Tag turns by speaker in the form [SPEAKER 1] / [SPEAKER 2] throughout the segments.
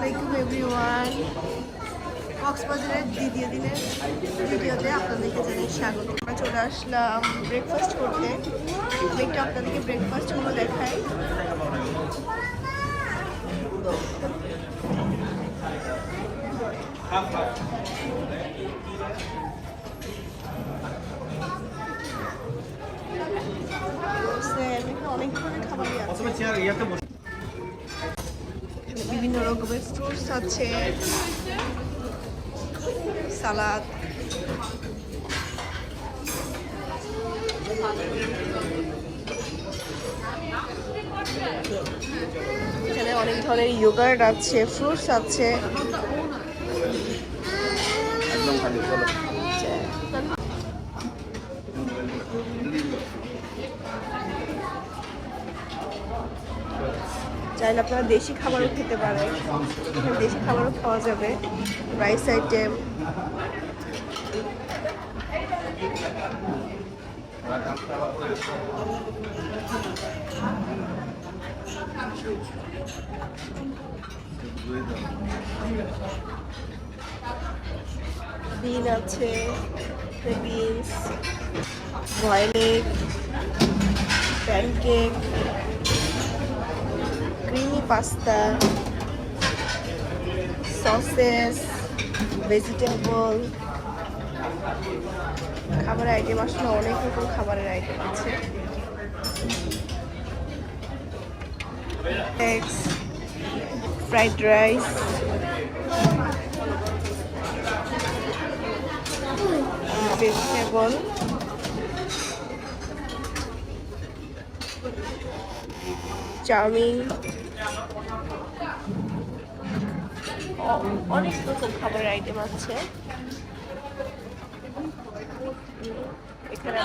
[SPEAKER 1] আলাইকুম এভরিওয়ান, কক্সবাজারের দ্বিতীয় দিনের ভিডিওতে আপনাদেরকে জানাই স্বাগত। আমরা চলে আসলাম ব্রেকফাস্ট করতে। আমি একটু আপনাদেরকে ব্রেকফাস্টগুলো দেখাই। অনেক ধরনের খাবারই আছে, বিভিন্ন রকমের ফ্রুটস আছে, সালাদ, এখানে অনেক ধরনের ইয়োগার্ট আছে, ফ্রুটস আছে। চাইলে আপনারা দেশি খাবারও খেতে পারেন, দেশি খাবারও খাওয়া যাবে, রাইস আইটেম। বিন আছে, beans, boiled egg, pancake, creamy pasta, sausages, vegetable. খাবারের আইটেম আসলে অনেক রকম খাবারের আইটেম আছে। Eggs, fried rice, vegetable, chow mein, অনেক রকম খাবারের আইটেম আছে। এখানে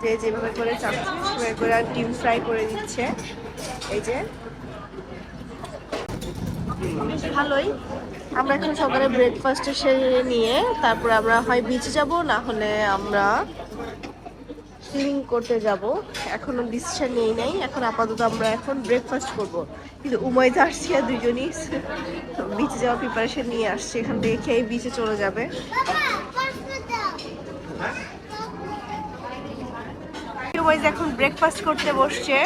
[SPEAKER 1] যে যেভাবে করে চাচ্ছে সেভাবে করে ডিম ফ্রাই করে দিচ্ছে। এই যে ভালোই। আমরা এখন সকালে ব্রেকফাস্ট সেরে নিয়ে তারপর আমরা হয় বিচে যাব, না হলে আমরা সুইমিং করতে যাব। এখনো ডিসিশন নেই নাই। এখন আপাতত আমরা এখন ব্রেকফাস্ট করব। কিন্তু উমাইদা আসছি আর দুজনই বিচে যাওয়ার প্রিপারেশন নিয়ে আসছে। এখান থেকে খেয়ে বিচে চলে যাবে। উমাইদা এখন ব্রেকফাস্ট করতে বসছে।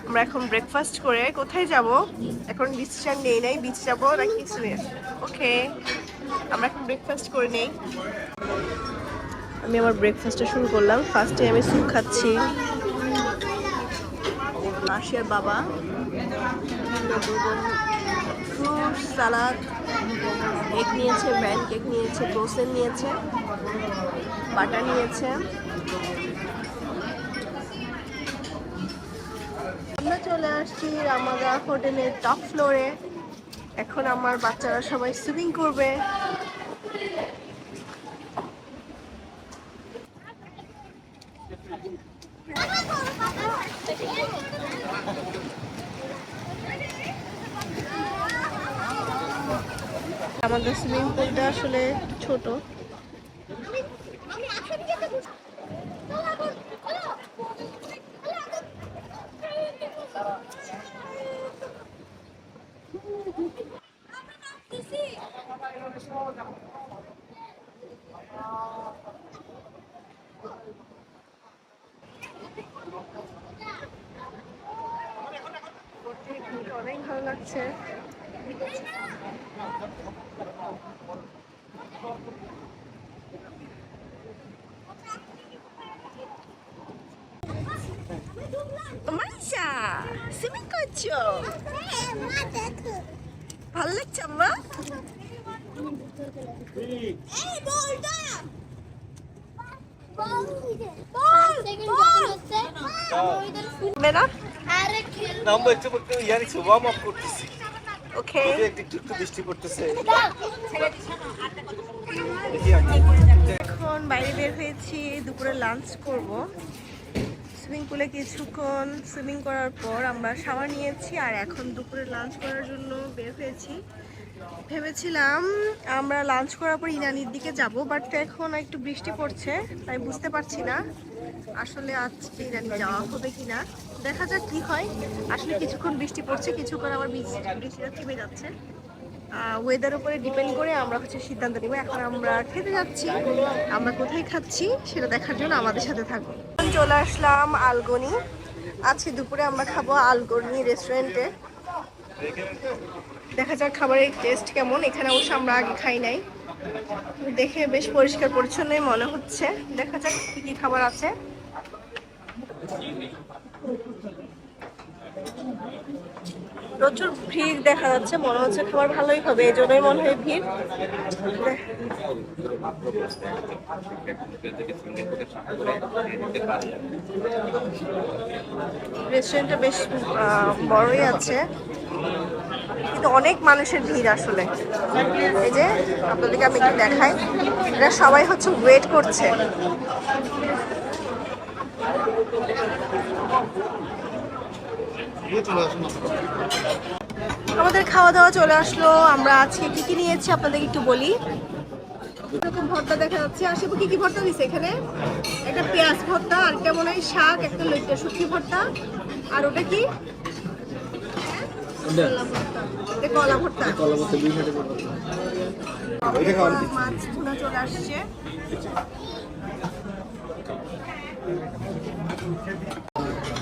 [SPEAKER 1] আমরা এখন ব্রেকফাস্ট করে কোথায় যাব এখন ডিসিশন নেই নাই, বিচ যাব নাকি সুইমিং। ওকে, আমরা এখন ব্রেকফাস্ট করে নেই। আমি আমার ব্রেকফাস্টটা শুরু করলাম। ফার্স্টে আমি স্যুপ খাচ্ছি। আশিয়ার বাবা ফ্রুট সালাদ, এগ নিয়েছে, প্যানকেক নিয়েছে, ব্রোসেন নিয়েছে, বাটার নিয়েছে। আমরা চলে আসছি রামাদা হোটেলের টপ ফ্লোরে। এখন আমার বাচ্চারা সবাই সুইমিং করবে। আমাদের সুইমিং পুলটা আসলে ছোট। অনেক ভালো লাগছে। মাইশা সুইমিং করছো? ভালো লাগছে আম্মা? এখন বাইরে বের হয়েছি, দুপুরে লাঞ্চ করব। সুইমিং পুলে কিছুক্ষণ সুইমিং করার পর আমরা শাওয়ার নিয়েছি আর এখন দুপুরে লাঞ্চ করার জন্য বের হয়েছি। ভেবেছিলাম আমরা লাঞ্চ করার পর ইনানির দিকে যাব, বাট এখন একটু বৃষ্টি পড়ছে, তাই বুঝতে পারছি না আসলে আজকে ইনানি যাওয়া হবে কিনা। দেখা যাক কি হয়। আসলে কিছুক্ষণ বৃষ্টি পড়ছে, কিছুক্ষণ আবার বৃষ্টিটা থেমে যাচ্ছে। ওয়েদার উপরে ডিপেন্ড করে আমরা সিদ্ধান্ত নিব। এখন আমরা খেতে যাচ্ছি, আমরা কোথায় খাচ্ছি সেটা দেখার জন্য আমাদের সাথে থাকুন। চলে আসলাম আলগনি। আজকে দুপুরে আমরা খাবো আলগনি রেস্টুরেন্টে। দেখা যাক খাবারের টেস্ট কেমন। এখানে অবশ্য আমরা আগে খাই নাই, দেখে বেশ পরিষ্কার পরিচ্ছন্নই মনে হচ্ছে। দেখা যাক কি কি খাবার আছে। প্রচুর ভিড় দেখা যাচ্ছে, মনে হচ্ছে খাবার ভালোই হবে, এই জন্যই মনে হয় ভিড়। রেস্টুরেন্টটা বেশ বড়ই আছে, কিন্তু অনেক মানুষের ভিড় আসলে। এই যে আপনাদেরকে আমি একটু দেখাই, এরা সবাই হচ্ছে ওয়েট করছে। আমাদের খাওয়া দাওয়া চলে আসলো। আমরা আজকে কি কি নিয়েছি আপনাদেরকে একটু বলি। এরকম ভর্তা দেখা যাচ্ছে। আশেপাশে কি কি ভর্তা দিচ্ছে এখানে? একটা পেঁয়াজ ভর্তা, আর একটা মনে হয় শাক, একটা লইট্টা শুটকি ভর্তা, আর ওটা কি কলা ভর্তা। মাছ ভুনা চলে আসছে।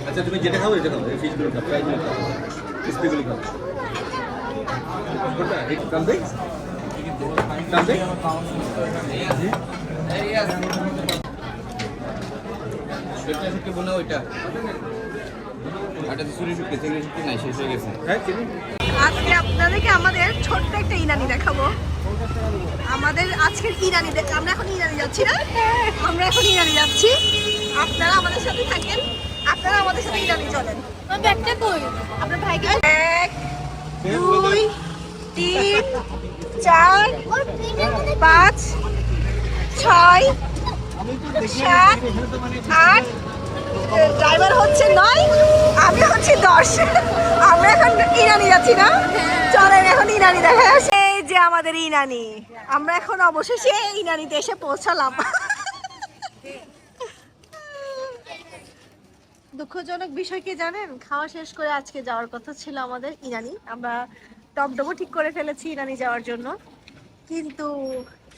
[SPEAKER 2] আচ্ছা তুমি যেটা খাও এটা খাও, এই ফিশগুলো খাও, ফ্রাইগুলো খাও, ক্রিসপিগুলো খাও। কোনটা? এই কামবে? কামবে? সেটা শুটকি বোনা ওইটা। আটা তো সুরি শুটকি, চিংড়ি শুটকি নাই, শেষ হয়ে গেছে। হ্যাঁ চিনি।
[SPEAKER 1] আজকে আপনাদেরকে আমাদের ছোট্ট একটা ইনানি দেখাবো। আমাদের আজকের ইনানি আমরা এখন ইনানি যাচ্ছি না, আমরা এখন ইনানি যাচ্ছি। আপনারা আমাদের সাথে থাকেন, আপনারা আমাদের সাথে ইরানি চলেন। ব্যাগটা কই আপনার ভাইকে? 1 2 3 4 5 6 7 8, ড্রাইভার হচ্ছে 9, আমি হচ্ছে 10। আমরা এখন ইরানি যাচ্ছি না, চলেন এখন ইরানি দেখা আসে। এই যে আমাদের ইরানি, আমরা এখন অবশেষে ইরানিতে এসে পৌঁছালাম। দুঃখজনক বিষয় কি জানেন, খাওয়া শেষ করে আজকে যাওয়ার কথা ছিল আমাদের ইরানি। আমরা টপডপও ঠিক করে ফেলেছি ইরানি যাওয়ার জন্য, কিন্তু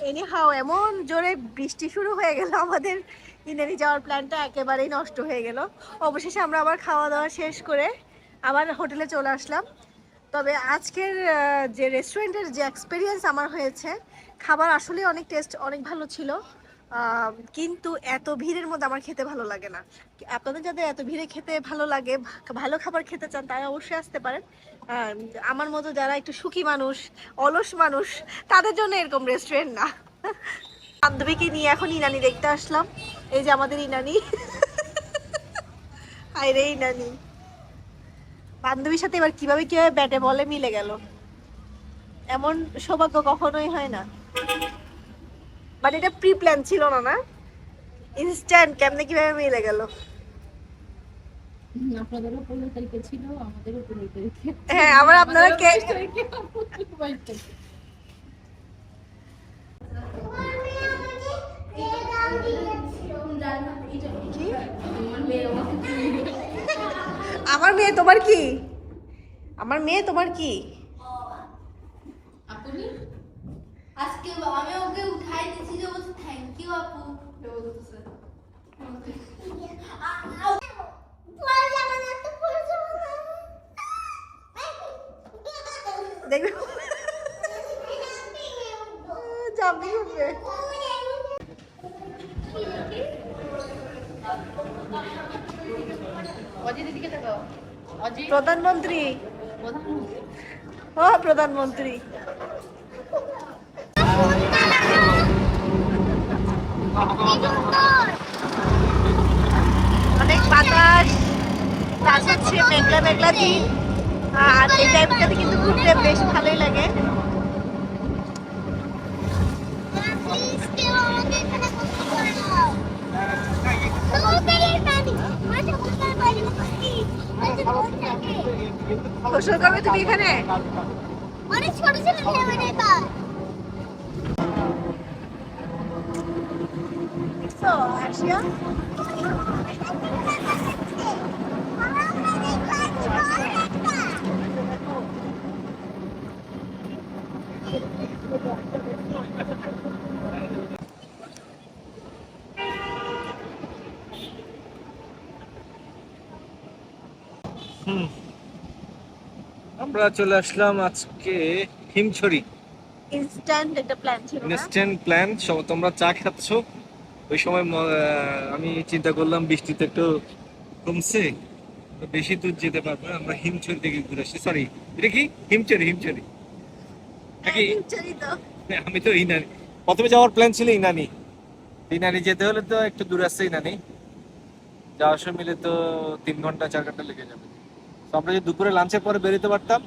[SPEAKER 1] এনিহাও এমন জোরে বৃষ্টি শুরু হয়ে গেল, আমাদের ইরানি যাওয়ার প্ল্যানটা একেবারেই নষ্ট হয়ে গেল। অবশেষে আমরা আবার খাওয়া দাওয়া শেষ করে আবার হোটেলে চলে আসলাম। তবে আজকের যে রেস্টুরেন্টের যে এক্সপিরিয়েন্স আমার হয়েছে, খাবার আসলে অনেক টেস্ট, অনেক ভালো ছিল। কিন্তু এত ভিড়ের মধ্যে আমার খেতে ভালো লাগে না। আপনাদের যাদের এত ভিড়ে খেতে ভালো লাগে, ভালো খাবার খেতে চান, তারা অবশ্যই আসতে পারেন। আমার মতো যারা একটু সুখী মানুষ, অলস মানুষ, তাদের জন্য এরকম রেস্টুরেন্ট না। বান্ধবীকে নিয়ে এখন ইনানি দেখতে আসলাম। এই যে আমাদের ইনানি। আরে ইনানি বান্ধবীর সাথে এবার কিভাবে কিভাবে ব্যাটে বলে মিলে গেল, এমন সৌভাগ্য কখনোই হয় না। বাট এটা প্রি প্ল্যান ছিল না, না ইনস্ট্যান্ট কেমনে কিভাবে মিলে গেল।
[SPEAKER 3] আপনাদেরও 15 তারিখে ছিল, আমাদেরও 15 তারিখে।
[SPEAKER 1] হ্যাঁ, আবার আপনারা কে আমার মেয়ে তোমার কি? আমার মেয়ে তোমার কি?
[SPEAKER 3] আপনি
[SPEAKER 4] আজকে আমি ওকে উঠাই দিয়েছি, যে বলছে থ্যাংক ইউ আপু। বলতেছে
[SPEAKER 1] দেখবে যাবি হবে।
[SPEAKER 3] অজিত দিকে তাকাও। অজিত
[SPEAKER 1] প্রধানমন্ত্রী, ও প্রধানমন্ত্রী। অনেক বাতাস, প্লাস হচ্ছে মেঘলা মেঘলা দিন, আর এই টাইমটাতে কিন্তু ঘুরতে বেশ ভালোই লাগে। গোসল করবে তুমি এখানে?
[SPEAKER 4] অনেক ছোট ছোট ঢেউ এবার
[SPEAKER 1] So, Asia?
[SPEAKER 2] আমরা চলে আসলাম আজকে হিমছড়ি।
[SPEAKER 1] ইনস্ট্যান্ট একটা প্ল্যান ছিল না?
[SPEAKER 2] Instant plan. তোমরা চা খাচ্ছ, ওই সময় আমি চিন্তা করলাম বৃষ্টিতে একটু কমছে, তো বেশি দূর যেতে পারবো না, আমরা হিমছড়ি থেকে ঘুরে আসছি। সরি, এটা কি হিমছড়ি? হিমছড়ি নাকি?
[SPEAKER 1] হিমছড়ি তো।
[SPEAKER 2] আমি তো ইনানি, প্রথমে যাওয়ার প্ল্যান ছিল ইনানি। ইনানি যেতে হলে তো একটু দূর আসছে ইনানি, যাওয়ার সময় মিলে তো 3 ঘন্টা 4 ঘন্টা লেগে যাবে। তো আমরা যদি দুপুরে লাঞ্চের পরে বেরোতে পারতাম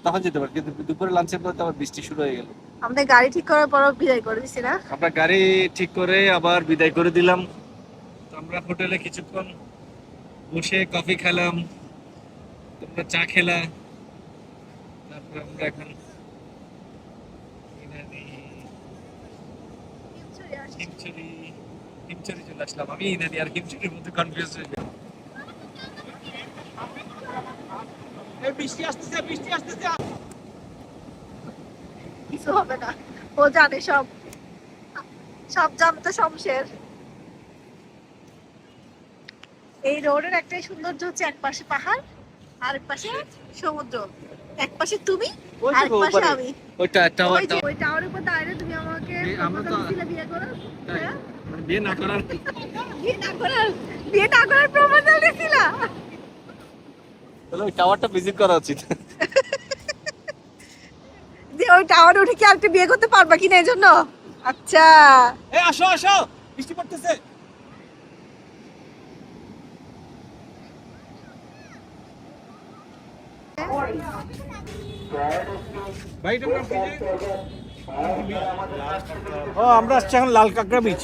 [SPEAKER 2] তখন যেতে পারি, কিন্তু দুপুরে লাঞ্চের পরে তো আবার বৃষ্টি শুরু হয়ে গেল।
[SPEAKER 1] আমাদের গাড়ি ঠিক করার পরও বিদায় করে দিছি না?
[SPEAKER 2] আমরা গাড়ি ঠিক করে আবার বিদায় করে দিলাম। তো আমরা হোটেলে কিছুক্ষণ বসে কফি খেলাম, তোমরা চা খেলা, তারপর আমরা এখন হিমছড়ি হিমছড়ি চলে আসলাম। আমি ইনানি আর হিমছড়ির মধ্যে কনফিউজ হয়ে গেলাম। বৃষ্টি আসতেছে, বৃষ্টি আসতেছে।
[SPEAKER 1] কিছু হবে না, ও জানে সব, সব জানতে শমশের। এই রোডের একটাই সৌন্দর্য হচ্ছে, এক পাশে পাহাড় আর এক পাশে সমুদ্র, এক পাশে তুমি আর এক পাশে আমি।
[SPEAKER 2] ওইটা
[SPEAKER 1] ওই যে ওই টাওয়ারের উপর দাঁড়িয়ে তুমি আমাকে
[SPEAKER 2] আমরা তো
[SPEAKER 1] প্রপোজাল দিছিলে বিয়ে করো। হ্যাঁ?
[SPEAKER 2] বিয়ে না করার
[SPEAKER 1] বিয়ে না করার প্রপোজাল দিছিলা।
[SPEAKER 2] তাহলে ওই টাওয়ারটা ভিজিট করা উচিত।
[SPEAKER 1] যে ওই টাওয়ারে উঠে কি আরেকটা বিয়ে করতে পারবা কিনা এই জন্য? আচ্ছা,
[SPEAKER 2] এই আসো আসো, বৃষ্টি পড়তেছে। ও আমরা আসছি এখন লাল কাঁকড়া beach.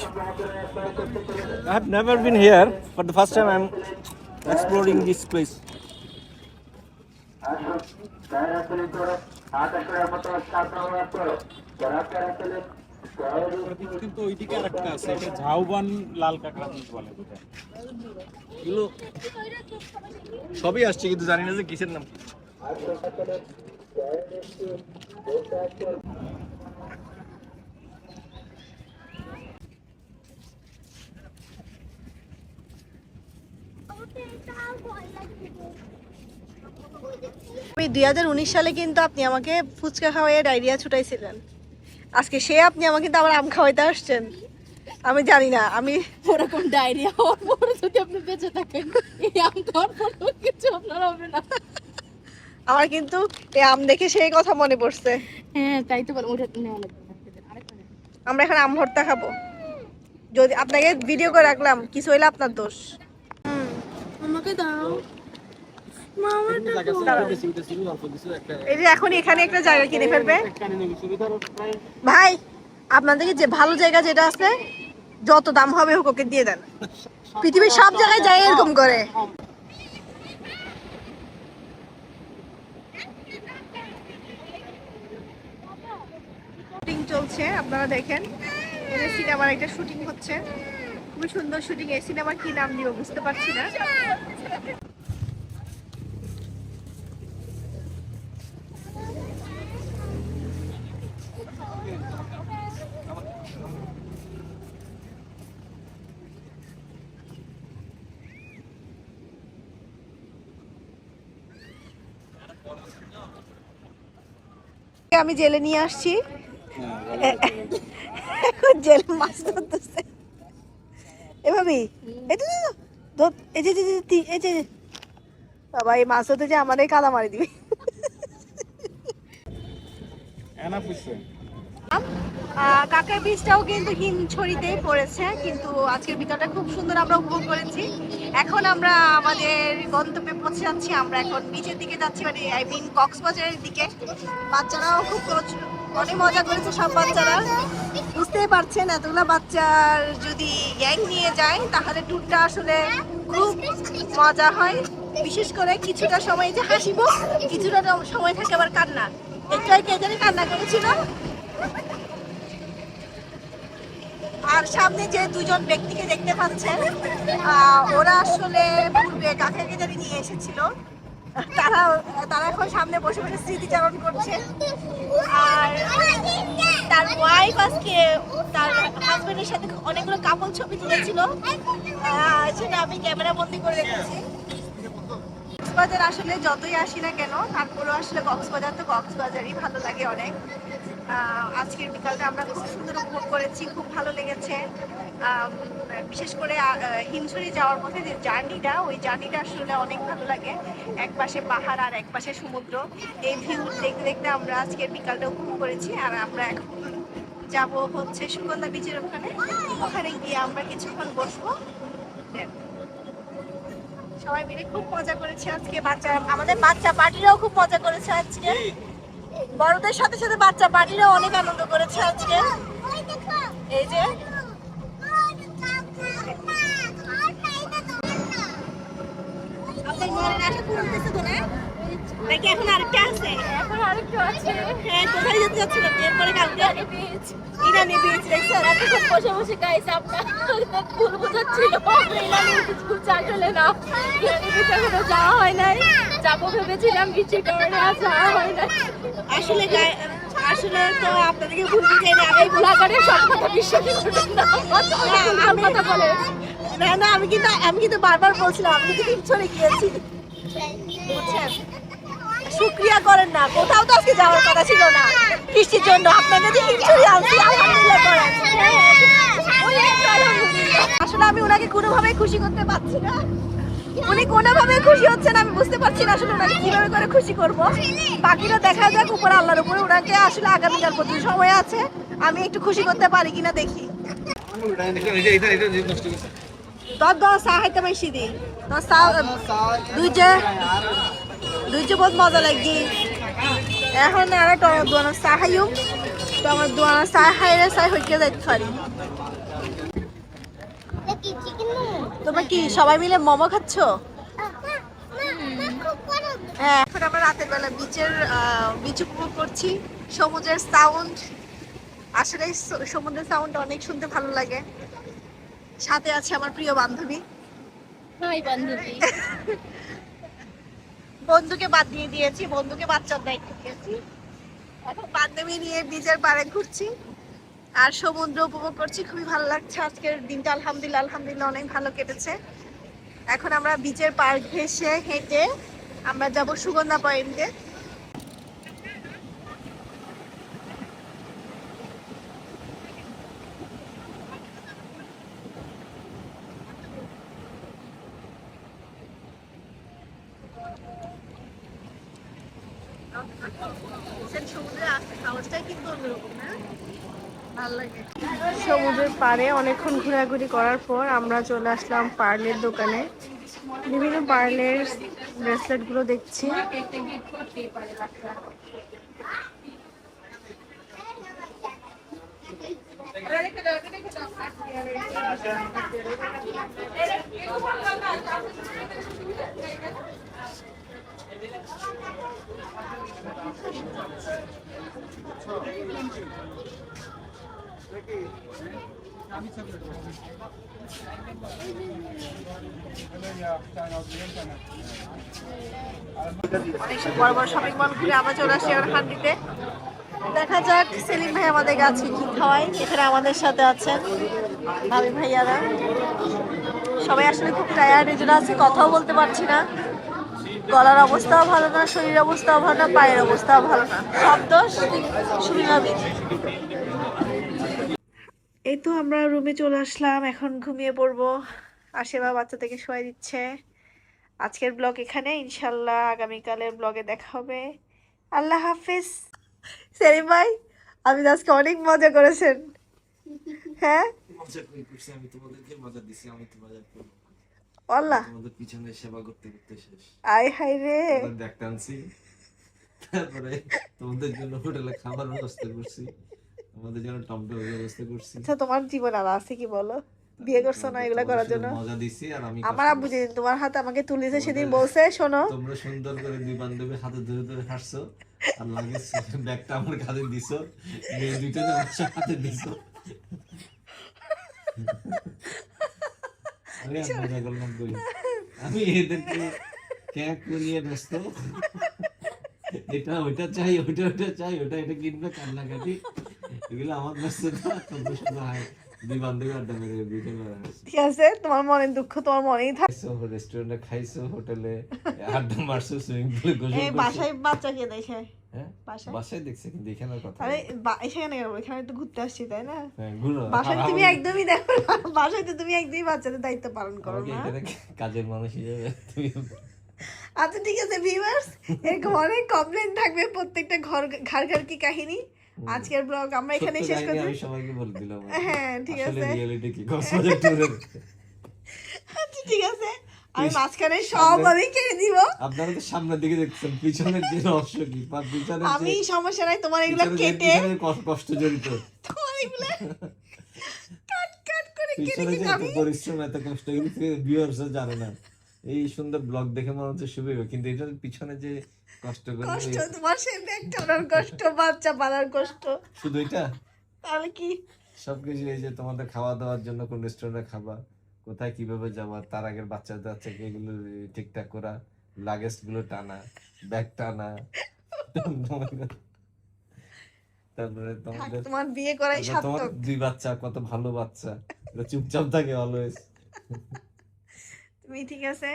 [SPEAKER 2] I have never been here, but the first time I'm exploring this place.
[SPEAKER 5] কিন্তু ওইদিকে আরেকটা আছে, এটা ঝাউবান লাল কাঁকড়া বীজ বলে।
[SPEAKER 2] এগুলো সবই আসছে কিন্তু জানি না যে কিসের নাম।
[SPEAKER 1] আমি 2019 সালে কিন্তু আপনি আমাকে ফুচকা খাওয়াইয়ে ডায়রিয়া ছুটাইছিলেন, আজকে সে আপনি আমাকে কিন্তু আবার আম খাওয়াইতে আসছেন। আমি জানি না, আমি
[SPEAKER 3] ওরকম ডায়রিয়া হওয়ার পরে যদি আপনি বেঁচে থাকেন, এই আম খাওয়ার পরেও কিছু আপনার হবে না।
[SPEAKER 1] আমার কিন্তু এই আম দেখে সেই কথা মনে পড়ছে।
[SPEAKER 3] হ্যাঁ তাই তো বলুন, ওটা নেওয়া লাগবে না। আরেকটা নেন।
[SPEAKER 1] আমরা এখন আম ভর্তা খাবো, যদি আপনাকে ভিডিও করে রাখলাম, কিছু হইলে আপনার দোষ।
[SPEAKER 3] আমাকে দাও।
[SPEAKER 1] এই যে এখন এখানে একটা জায়গা কিনে ফেলবে ভাই, আপনাদেরকে যে ভালো জায়গা যেটা আছে যত দাম হবে হোক ওকে দিয়ে দেন। পৃথিবীর সব জায়গায় যায় এরকম করে। শুটিং চলছে, আপনারা দেখেন, এই যে সিনেমার একটা শুটিং হচ্ছে, খুবই সুন্দর শুটিং। এই সিনেমার কি নাম দিব বুঝতে পারছি না। আমি জেলে নিয়ে আসছি, এখন জেলে মাছ ধরতেছে এভাবে। এই যে বাবা, এই মাছ ধরতে যে আমাদের কাদা মারি দিবি। কাঁকড়ার বীজটাও কিন্তু হিমছড়িতেই পড়েছে, কিন্তু আজকের বিকালটা খুব সুন্দর আমরা উপভোগ করেছি। এখন আমরা আমাদের গন্তব্যে পৌঁছে যাচ্ছি। আমরা এখন বিচের দিকে যাচ্ছি, মানে আই মিন কক্সবাজারের দিকে। বাচ্চারাও খুব অনেক মজা করেছে, সব বাচ্চারা। বুঝতেই পারছেন, এতগুলো বাচ্চার যদি গ্যাং নিয়ে যায় তাহলে ট্যুরটা আসলে খুব মজা হয়। বিশেষ করে কিছুটা সময় যে হাসিব, কিছুটা সময় থাকে আবার কান্না। একটু কে জানি কান্না করেছিল। আর সামনে যে দুজন ব্যক্তিকে দেখতে পাচ্ছেন, ওরা আসলে পূর্বে কাকাকে জানি নিয়ে এসেছিল। তারা তারা এখন সামনে বসে বসে স্মৃতিচারণ করছে। আর তার ওয়াইফ আজকে তার হাজবেন্ডের সাথে অনেকগুলো কাপল ছবি তুলেছিল, সেটা আমি ক্যামেরা বন্দি করে রেখেছি। কক্সবাজার আসলে যতই আসি না কেন, তারপরেও আসলে কক্সবাজার তো কক্সবাজারই ভালো লাগে অনেক। আজকের বিকালটা আমরা খুব সুন্দর উপভোগ করেছি, খুব ভালো লেগেছে। বিশেষ করে হিমছড়ি যাওয়ার পথে যে জার্নিটা, ওই জার্নিটা আসলে অনেক ভালো লাগে। এক পাশে পাহাড় আর এক পাশে সমুদ্র, এই ভিউ দেখতে দেখতে আমরা আজকের বিকালটা উপভোগ করেছি। আর আমরা এখন যাব হচ্ছে সুগন্ধা বিচের ওখানে, ওখানে গিয়ে আমরা কিছুক্ষণ বসবো। সবাই মিলে খুব মজা করেছে আজকে। আমাদের বাচ্চা পার্টিরাও খুব মজা করেছে আজকে। বড়দের সাথে সাথে বাচ্চা পার্টিরাও অনেক আনন্দ করেছে আজকে। এই যে আপনার মনের আশা পূরণ হয়েছে তো না? নাকি এখন আরেকটা আছে?
[SPEAKER 3] এখন আরেকটু আছে।
[SPEAKER 1] হ্যাঁ, কোথায় যেতে যাচ্ছিলাম এরপরে? কালকে ইরানি বিচ দেখছেন?
[SPEAKER 3] এতক্ষণ বসে বসে গাইস আপনার ভুল বোঝাচ্ছিল। ইরানি বিচ ঘুরছে, আসলে না, ইরানি বিচ এখনো যাওয়া হয় নাই। যাবো ভেবেছিলাম, বিচে কারণে আর যাওয়া হয় নাই।
[SPEAKER 1] আসলে আসলে তো আপনাদেরকে ভুল বুঝাই না, আমি
[SPEAKER 3] ব্লগারের সব কথা বিশ্বাস করবেন না, আমি কথা বলে।
[SPEAKER 1] না না, আমি কিন্তু বারবার বলছিলাম আমি কিন্তু হিমছড়ি গিয়েছি, বুঝছেন? শুকরিয়া করেন না, কোথাও তো আজকে যাওয়ার কথা ছিল না বৃষ্টির জন্য। আপনাকে যে হিমছড়ি আনছি, আলহামদুলিল্লাহ করেন। আসলে আমি ওনাকে কোনোভাবেই খুশি করতে পারছি না, উনি কোনোভাবে খুশি হচ্ছেন, আমি বুঝতে পারছি না আসলে ওনাকে কিভাবে করে খুশি করব। বাকিটা দেখা যাক উপর আল্লাহর উপরে। ওনাকে আসলে আগামীকাল পর্যন্ত সময় আছে, আমি একটু খুশি করতে পারি কিনা দেখি। দুইজে বহুত মজা লাগি। এখন আর দোয়ানা চা খাইও, তো আমার দোয়ানা চা খাইলে চাই হইকে যাইতে পারি। তোমরা কি সবাই মিলে মোমো খাচ্ছ? হ্যাঁ, এখন আমরা রাতের বেলা বিচ উপভোগ করছি। সমুদ্রের সাউন্ড, আসলে সমুদ্রের সাউন্ড অনেক শুনতে ভালো লাগে। সাথে আছে আমার প্রিয় বান্ধবী।
[SPEAKER 3] হাই বান্ধবী।
[SPEAKER 1] বন্ধুকে বাদ দিয়ে দিয়েছি, বন্ধুকে বাচ্চার দায়িত্ব দিয়েছি। এখন বান্ধবী নিয়ে বিচের পাড়ে ঘুরছি আর সমুদ্র উপভোগ করছি। খুবই ভালো লাগছে আজকের দিনটা, আলহামদুলিল্লাহ অনেক ভালো কেটেছে। এখন আমরা বিচের পাড় ঘেঁষে হেঁটে আমরা যাব সুগন্ধা পয়েন্টে। সমুদ্রের পাড়ে অনেকক্ষণ ঘোরাঘুরি করার পর আমরা চলে আসলাম পার্লের দোকানে। বিভিন্ন পার্লের ব্রেসলেট গুলো দেখছি। অনেক বড় বড় শপিং মল ঘুরে আবার চলে আসি আর হান্ডিতে। দেখা যাক সেলিম ভাই আমাদের আজকে কি খাওয়াই। এখানে আমাদের সাথে আছেন ভাবি ভাইয়ারা, সবাই আসলে খুব টায়ার্ড, এই জন্য আজকে কথাও বলতে পারছি না। গলার অবস্থাও ভালো না, শরীরের অবস্থাও ভালো না, পায়ের অবস্থাও ভালো না, সব দোষ সুমিমাবির। এই তো আমরা রুমে চলে আসলাম, এখন ঘুমিয়ে পড়বো। আশীর্বাদ বাচ্চা থেকে শোয়াই দিচ্ছে। আজকের ব্লগ এখানে, ইনশাল্লাহ আগামীকালের ব্লগে দেখা হবে। আল্লাহ হাফিজ। সেলিম ভাই, আপনি আজকে অনেক মজা করেছেন। হ্যাঁ,
[SPEAKER 2] মজা করছি আমি, তোমাদেরকে মজা দিছি, আমি তো মজা করব।
[SPEAKER 1] আল্লাহ,
[SPEAKER 2] তোমাদের পিছনে সেবা করতে করতে শেষ।
[SPEAKER 1] আয় হায় রে,
[SPEAKER 2] দেখতে আনছি, তারপরে তোমাদের জন্য হোটেলে খাবার ব্যবস্থা করছি, আমাদের জন্য টমটমের ব্যবস্থা করছি।
[SPEAKER 1] আচ্ছা তোমার জীবন আর আছে কি বলো? বিয়ে করছো না এগুলা করার জন্য?
[SPEAKER 2] মজা দিছি আর আমি
[SPEAKER 1] আমার আব্বু যেদিন তোমার হাতে আমাকে তুলেছে সেদিন বলছে শোনো
[SPEAKER 2] তোমরা সুন্দর করে দুই বান্ধবী হাতে ধরে ধরে হাসছো আর লাগেজ ব্যাগটা আমার কাঁধে দিছো, মেয়ে দুইটা আমার হাতে দিছো। আমি আর মজা করলাম কই, আমি এদেরকে ক্যাক নিয়ে ব্যস্ত, এটা ওইটা চাই, ওইটা চাই, ওটা এটা কিনবে, কান্নাকাটি, এগুলো আমার ব্যস্ততা। তোমরা শুধু দুই বান্ধবী আড্ডা মেরে বিকেল বেলা হাসছো।
[SPEAKER 1] ঠিক আছে, তোমার মনের দুঃখ তোমার মনেই থাক।
[SPEAKER 2] রেস্টুরেন্টে খাইছো, হোটেলে আড্ডা মারছো, সুইমিং পুলে গোসল
[SPEAKER 1] এই
[SPEAKER 2] করছো।
[SPEAKER 1] বাসায় বাচ্চাকে দেখে
[SPEAKER 2] হ্যাঁ
[SPEAKER 1] বাসায়
[SPEAKER 2] বাসায় দেখছে কিন্তু এখানের কথা
[SPEAKER 1] আরে এখানে কেন? এখানে তো ঘুরতে আসছি তাই না?
[SPEAKER 2] হ্যাঁ ঘুরো।
[SPEAKER 1] বাসায় তুমি একদমই দেখো না, বাসায় তো তুমি একদমই বাচ্চাদের দায়িত্ব পালন করো
[SPEAKER 2] আমাকে
[SPEAKER 1] না।
[SPEAKER 2] এখানে কাজের মানুষ হিসেবে তুমি
[SPEAKER 1] আচ্ছা ঠিক আছে ভিউয়ার্স, এরকম অনেক কমপ্লেন থাকবে প্রত্যেকটা ঘর কি কাহিনী। আজকের ব্লগ আমরা এখানে
[SPEAKER 2] সত্য
[SPEAKER 1] শেষ
[SPEAKER 2] কাহিনী
[SPEAKER 1] করছি।
[SPEAKER 2] আমি সবাইকে বলে দিলাম।
[SPEAKER 1] হ্যাঁ ঠিক
[SPEAKER 2] আসলে
[SPEAKER 1] আছে,
[SPEAKER 2] রিয়েলিটি কি কক্সবাজার ট্যুরের।
[SPEAKER 1] আচ্ছা ঠিক আছে, আমি মাঝখানে সব আমি কেড়ে দিব।
[SPEAKER 2] আপনারা তো সামনের দিকে দেখছেন, পিছনের যে রহস্য কি, বা পিছনের যে
[SPEAKER 1] আমি সমস্যা নাই, তোমার এগুলো কেটে
[SPEAKER 2] পিছনে কষ্ট জড়িত,
[SPEAKER 1] তোমার এগুলো কাট কাট করে কেটে
[SPEAKER 2] পিছনে যে
[SPEAKER 1] কিন্তু
[SPEAKER 2] এত
[SPEAKER 1] আমি
[SPEAKER 2] পরিশ্রম এত কষ্ট, এগুলো ভিউয়ার্স জানে না। এই সুন্দর ব্লগ দেখে মনে হচ্ছে শুভই, কিন্তু এটার পিছনে যে কষ্ট করে
[SPEAKER 1] কষ্ট, তোমার সেই ব্যাগ টানার কষ্ট, বাচ্চা পালার কষ্ট,
[SPEAKER 2] শুধু এটা
[SPEAKER 1] তাহলে কি
[SPEAKER 2] সবকিছু, এই যে তোমাদের খাওয়া দাওয়ার জন্য কোন রেস্টুরেন্টে খাবা, কোথায় কিভাবে যাবা, তার আগের বাচ্চাকে এগুলো ঠিকঠাক করা, লাগেজ গুলো টানা, ব্যাগ টানা, তারপরে
[SPEAKER 1] থাক,
[SPEAKER 2] তোমাদের
[SPEAKER 1] তোমার বিয়ে করাই
[SPEAKER 2] তোমার
[SPEAKER 1] সার্থক।
[SPEAKER 2] দুই বাচ্চা, কত ভালো বাচ্চা, ওরা চুপচাপ থাকে অলওয়েজ।
[SPEAKER 1] তুমি ঠিক আছে,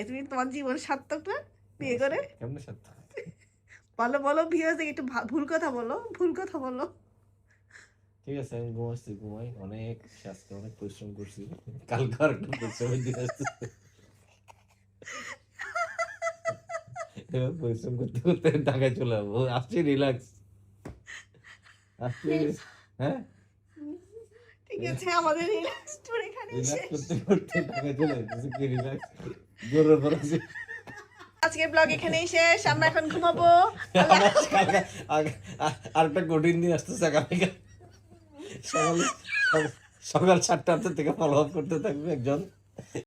[SPEAKER 1] তুমি তোমার জীবন সার্থক না বিয়ে করে?
[SPEAKER 2] কেমনে সাথে
[SPEAKER 1] বলো বলো ভিউয়ার্স, একটু ভুল কথা বলো, ভুল কথা বলো।
[SPEAKER 2] ঠিক আছে, আমি ঘুমাচ্ছি, ঘুমাই, অনেক আজকে অনেক পরিশ্রম করছি, কালকে আর একটু পরিশ্রমের দিন আসতেছে। এবার পরিশ্রম করতে করতে ঢাকায় চলে যাবো, আসছি রিল্যাক্স, আসছি। হ্যাঁ
[SPEAKER 1] ঠিক আছে, আমাদের রিল্যাক্স ট্যুর এখানে
[SPEAKER 2] রিল্যাক্স
[SPEAKER 1] শেষ।
[SPEAKER 2] করতে করতে ঢাকায় চলে যাচ্ছে, কি রিল্যাক্স জোরের পর আছে।
[SPEAKER 1] আজকের ব্লগ এখানেই শেষ, আমরা এখন ঘুমাবো।
[SPEAKER 2] আবার কালকে আরেকটা কঠিন দিন আসতেছে আগামীকাল সকাল 7টা থেকে ফলো আপ করতে থাকবে একজন।